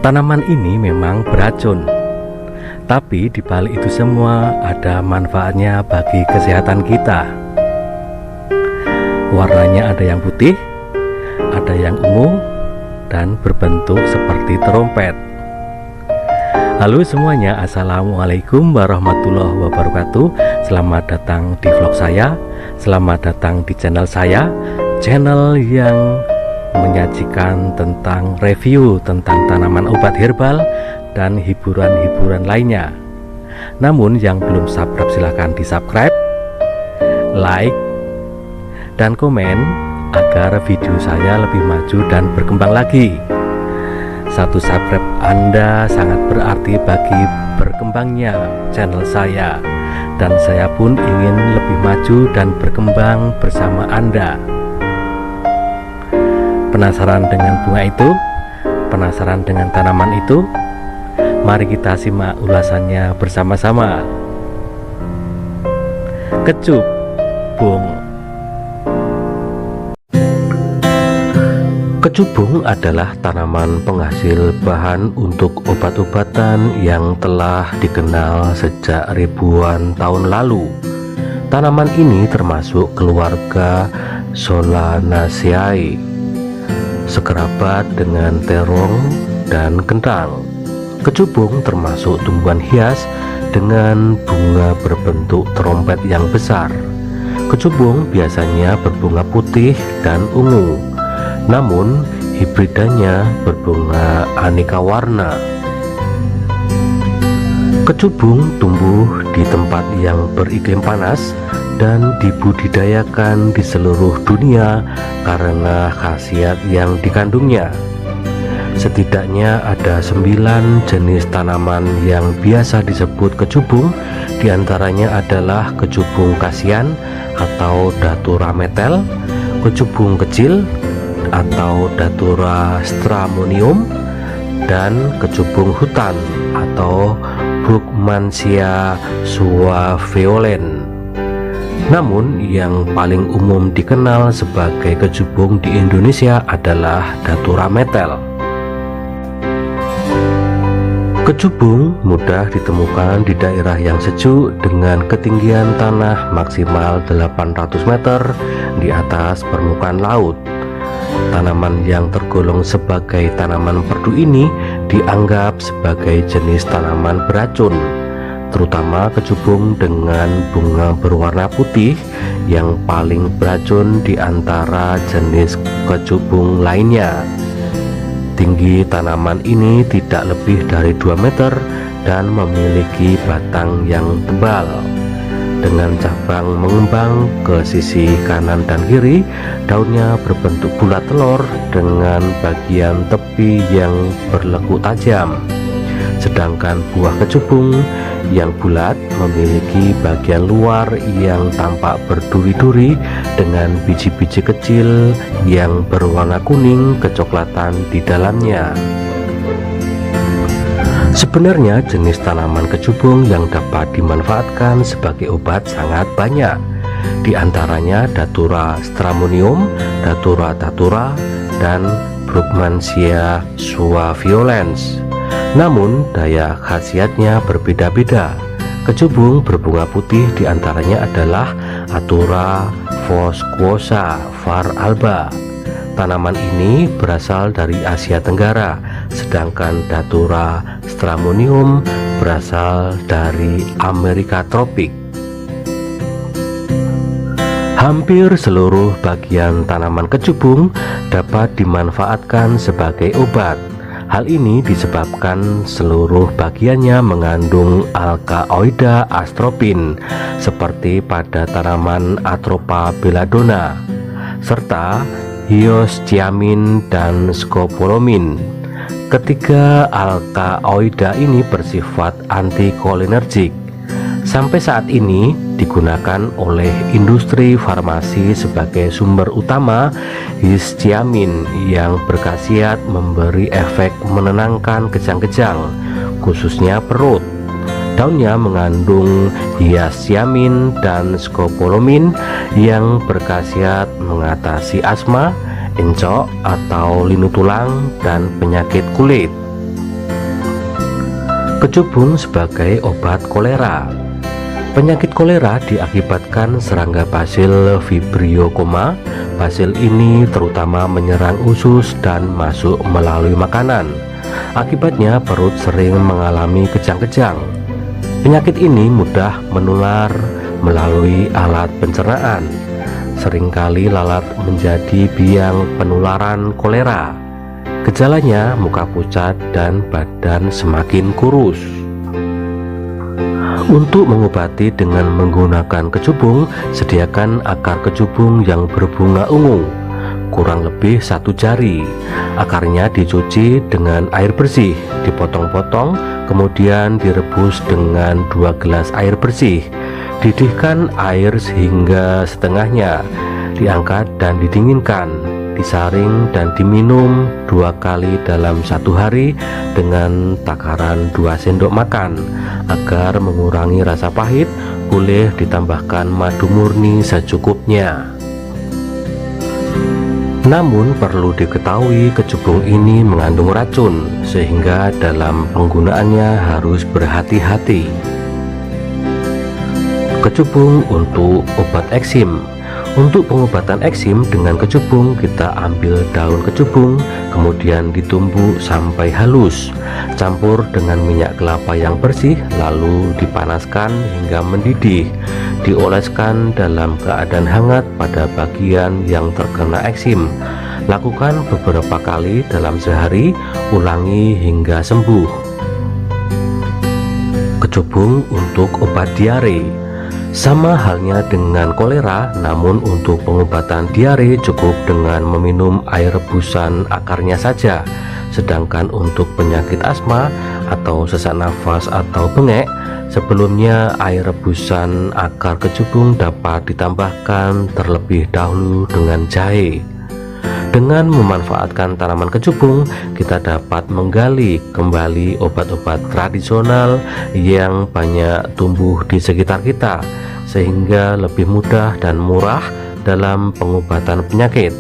Tanaman ini memang beracun, tapi di balik itu semua ada manfaatnya bagi kesehatan kita. Warnanya ada yang putih, ada yang ungu, dan berbentuk seperti trompet. Halo semuanya, assalamualaikum warahmatullahi wabarakatuh. Selamat datang di vlog saya, selamat datang di channel saya, channel yang menyajikan tentang review tentang tanaman obat herbal dan hiburan-hiburan lainnya. Namun yang belum subscribe silahkan di subscribe, like, dan komen agar video saya lebih maju dan berkembang lagi. Satu subscribe Anda sangat berarti bagi berkembangnya channel saya, dan saya pun ingin lebih maju dan berkembang bersama Anda. Penasaran dengan bunga itu? Penasaran dengan tanaman itu? Mari kita simak ulasannya bersama-sama. Kecubung. Kecubung adalah tanaman penghasil bahan untuk obat-obatan yang telah dikenal sejak ribuan tahun lalu. Tanaman ini termasuk keluarga Solanaceae, sekerabat dengan terong dan kentang. Kecubung termasuk tumbuhan hias dengan bunga berbentuk trompet yang besar. Kecubung biasanya berbunga putih dan ungu, namun hibridanya berbunga aneka warna. Kecubung tumbuh di tempat yang beriklim panas dan dibudidayakan di seluruh dunia karena khasiat yang dikandungnya. Setidaknya ada 9 jenis tanaman yang biasa disebut kecubung. Di antaranya adalah kecubung kasian atau Datura metel, kecubung kecil atau Datura stramonium, dan kecubung hutan atau Brugmansia suaveolens. Namun yang paling umum dikenal sebagai kecubung di Indonesia adalah Datura metel. Kecubung mudah ditemukan di daerah yang sejuk dengan ketinggian tanah maksimal 800 meter di atas permukaan laut. Tanaman yang tergolong sebagai tanaman perdu ini dianggap sebagai jenis tanaman beracun, terutama kecubung dengan bunga berwarna putih yang paling beracun di antara jenis kecubung lainnya. Tinggi tanaman ini tidak lebih dari 2 meter dan memiliki batang yang tebal. Dengan cabang mengembang ke sisi kanan dan kiri, daunnya berbentuk bulat telur dengan bagian tepi yang berlekuk tajam. Sedangkan buah kecubung yang bulat memiliki bagian luar yang tampak berduri-duri dengan biji-biji kecil yang berwarna kuning kecoklatan di dalamnya. Sebenarnya jenis tanaman kecubung yang dapat dimanfaatkan sebagai obat sangat banyak. Di antaranya Datura stramonium, Datura datura, dan Brugmansia suaveolens. Namun daya khasiatnya berbeda-beda. Kecubung berbunga putih diantaranya adalah Datura foscosa var. alba. Tanaman ini berasal dari Asia Tenggara, sedangkan Datura stramonium berasal dari Amerika tropik. Hampir seluruh bagian tanaman kecubung dapat dimanfaatkan sebagai obat. Hal ini disebabkan seluruh bagiannya mengandung alkaloida astropin seperti pada tanaman Atropa belladonna, serta hyoscyamin dan scopolamin. Ketiga alkaloida ini bersifat antikolinergik. Sampai saat ini digunakan oleh industri farmasi sebagai sumber utama hiscyamin yang berkhasiat memberi efek menenangkan kejang-kejang, khususnya perut. Daunnya mengandung hyoscyamin dan scopolamin yang berkhasiat mengatasi asma, encok atau linu tulang, dan penyakit kulit. Kecubung sebagai obat kolera. Penyakit kolera diakibatkan serangga basil Vibrio coma. Basil ini terutama menyerang usus dan masuk melalui makanan. Akibatnya perut sering mengalami kejang-kejang. Penyakit ini mudah menular melalui alat pencernaan. Seringkali lalat menjadi biang penularan kolera. Gejalanya muka pucat dan badan semakin kurus. Untuk mengobati dengan menggunakan kecubung, sediakan akar kecubung yang berbunga ungu, kurang lebih 1 jari. Akarnya dicuci dengan air bersih, dipotong-potong, kemudian direbus dengan 2 gelas air bersih. Didihkan air sehingga setengahnya, diangkat dan didinginkan, disaring dan diminum 2 kali dalam 1 hari dengan takaran 2 sendok makan. Agar mengurangi rasa pahit, boleh ditambahkan madu murni secukupnya. Namun perlu diketahui kecubung ini mengandung racun, sehingga dalam penggunaannya harus berhati-hati. Kecubung untuk obat eksim. Untuk pengobatan eksim dengan kecubung, kita ambil daun kecubung, kemudian ditumbuk sampai halus. Campur dengan minyak kelapa yang bersih, lalu dipanaskan hingga mendidih. Dioleskan dalam keadaan hangat pada bagian yang terkena eksim. Lakukan beberapa kali dalam sehari, ulangi hingga sembuh. Kecubung untuk obat diare. Sama halnya dengan kolera, namun untuk pengobatan diare cukup dengan meminum air rebusan akarnya saja. Sedangkan untuk penyakit asma atau sesak nafas atau bengek, sebelumnya air rebusan akar kecubung dapat ditambahkan terlebih dahulu dengan jahe. Dengan memanfaatkan tanaman kecubung, kita dapat menggali kembali obat-obat tradisional yang banyak tumbuh di sekitar kita, sehingga lebih mudah dan murah dalam pengobatan penyakit.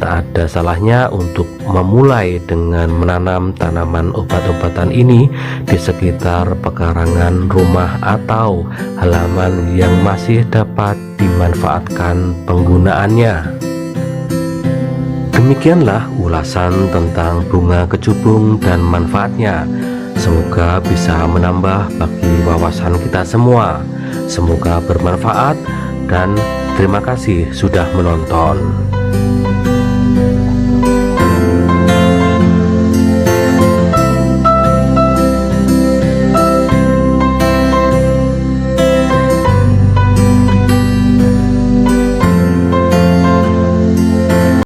Tak ada salahnya untuk memulai dengan menanam tanaman obat-obatan ini di sekitar pekarangan rumah atau halaman yang masih dapat dimanfaatkan penggunaannya. Demikianlah ulasan tentang bunga kecubung dan manfaatnya. Semoga bisa menambah bagi wawasan kita semua. Semoga bermanfaat dan terima kasih sudah menonton.